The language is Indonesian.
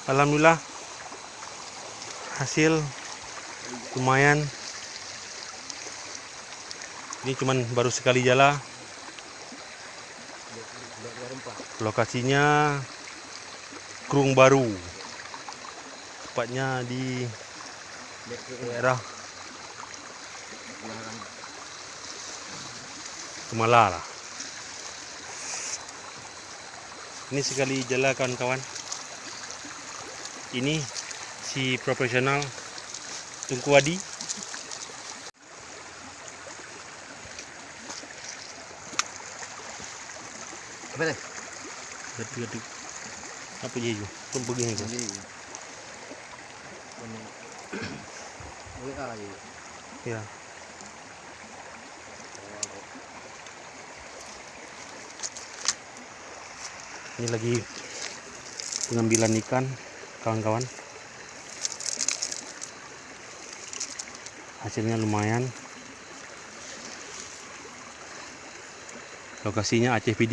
Alhamdulillah hasil lumayan. Ini cuman baru sekali jala. Lokasinya Krung Baru, tepatnya di daerah Kemala lah. Ini sekali jala kawan-kawan. Ini si profesional Tungku Wadi. Apa deh? Gaduh-gaduh. Apa je itu? Pun begini tu. Boleh lagi. Ya. Ini lagi pengambilan ikan, kawan-kawan. Hasilnya lumayan. Lokasinya Aceh PD.